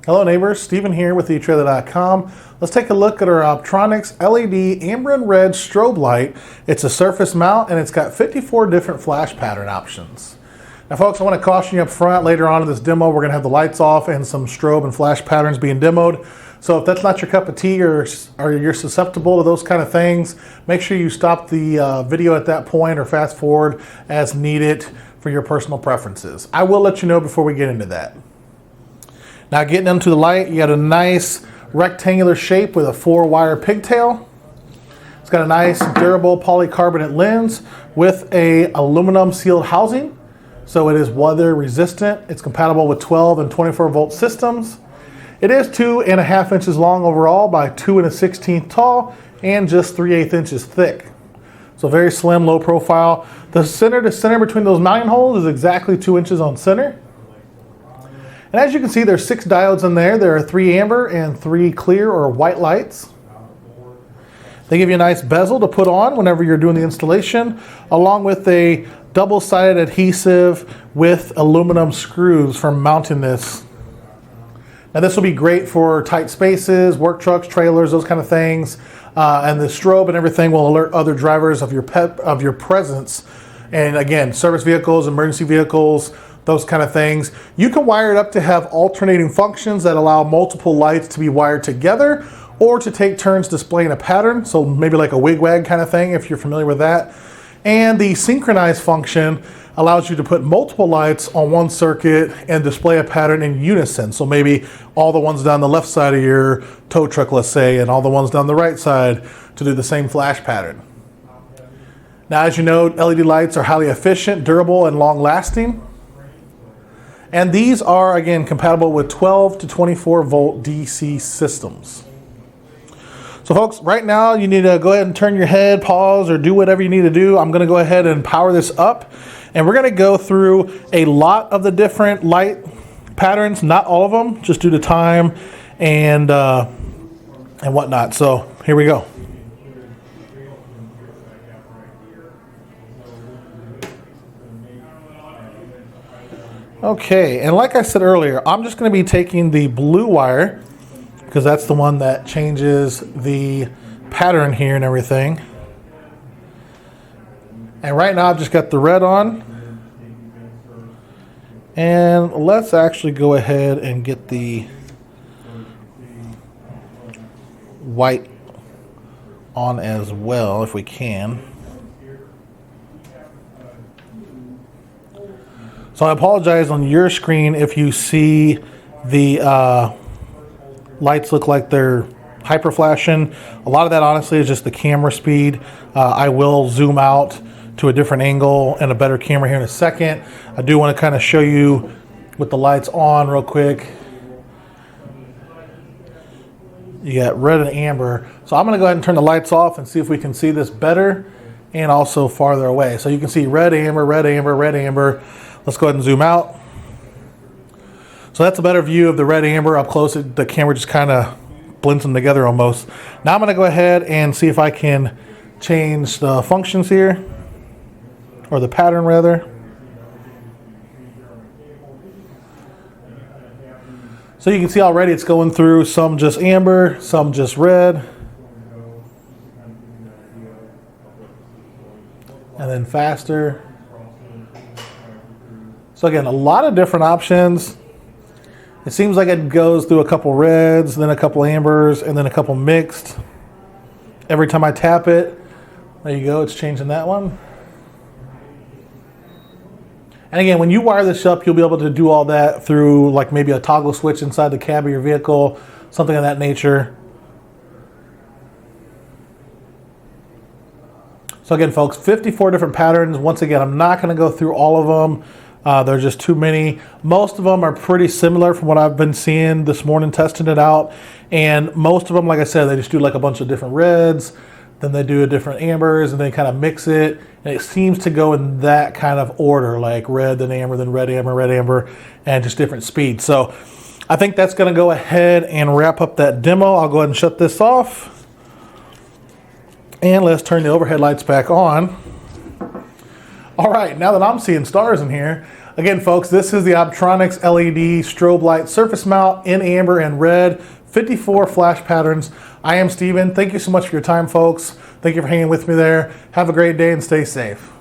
Hello neighbors, Stephen here with etrailer.com. Let's take a look at our Optronics LED amber and red strobe light. It's a surface mount and it's got 54 different flash pattern options. Now folks, I want to caution you up front, later on in this demo we're going to have the lights off and some strobe and flash patterns being demoed. So if that's not your cup of tea or you're susceptible to those kind of things, make sure you stop the video at that point or fast forward as needed for your personal preferences. I will let you know before we get into that. Now getting into the light, you got a nice rectangular shape with a 4-wire pigtail. It's got a nice durable polycarbonate lens with a aluminum sealed housing. So it is weather resistant. It's compatible with 12 and 24 volt systems. It is 2.5 inches long overall by 2 1/16 tall and just 3/8 inches thick. So very slim, low profile. The center to center between those mounting holes is exactly 2 inches on center. And as you can see, there's 6 diodes in there. There are 3 amber and 3 clear or white lights. They give you a nice bezel to put on whenever you're doing the installation, along with a double-sided adhesive with aluminum screws for mounting this. Now this will be great for tight spaces, work trucks, trailers, those kind of things. And the strobe and everything will alert other drivers of your presence. And again, service vehicles, emergency vehicles, those kind of things. You can wire it up to have alternating functions that allow multiple lights to be wired together or to take turns displaying a pattern. So maybe like a wig-wag kind of thing, if you're familiar with that. And the synchronize function allows you to put multiple lights on one circuit and display a pattern in unison. So maybe all the ones down the left side of your tow truck, let's say, and all the ones down the right side to do the same flash pattern. Now, as you know, LED lights are highly efficient, durable, and long-lasting. And these are, again, compatible with 12 to 24 volt DC systems. So folks, right now you need to go ahead and turn your head, pause, or do whatever you need to do. I'm gonna go ahead and power this up. And we're gonna go through a lot of the different light patterns, not all of them, just due to time and whatnot. So here we go. Okay, and like I said earlier, I'm just going to be taking the blue wire because that's the one that changes the pattern here and everything. And right now I've just got the red on. And let's actually go ahead and get the white on as well if we can. So I apologize on your screen if you see the lights look like they're hyper flashing. A lot of that honestly is just the camera speed. I will zoom out to a different angle and a better camera here in a second. I do want to kind of show you with the lights on real quick. You got red and amber. So I'm going to go ahead and turn the lights off and see if we can see this better and also farther away. So you can see red, amber, red, amber, red, amber. Let's go ahead and zoom out. So that's a better view of the red amber up close. The camera just kind of blends them together almost. Now I'm going to go ahead and see if I can change the functions here, or the pattern rather. So you can see already it's going through some just amber, some just red, and then faster. So again, a lot of different options. It seems like it goes through a couple reds, then a couple ambers, and then a couple mixed. Every time I tap it, there you go, it's changing that one. And again, when you wire this up, you'll be able to do all that through like maybe a toggle switch inside the cab of your vehicle, something of that nature. So again, folks, 54 different patterns. Once again, I'm not going to go through all of them. There's just too many. Most of them are pretty similar from what I've been seeing this morning, testing it out. And most of them, like I said, they just do like a bunch of different reds, then they do a different ambers, and they kind of mix it. And it seems to go in that kind of order, like red, then amber, then red, amber, and just different speeds. So I think that's going to go ahead and wrap up that demo. I'll go ahead and shut this off. And let's turn the overhead lights back on. All right, now that I'm seeing stars in here, Again, folks, this is the Optronics LED strobe light surface mount in amber and red, 54 flash patterns. I am Steven. Thank you so much for your time, folks. Thank you for hanging with me there. Have a great day and stay safe.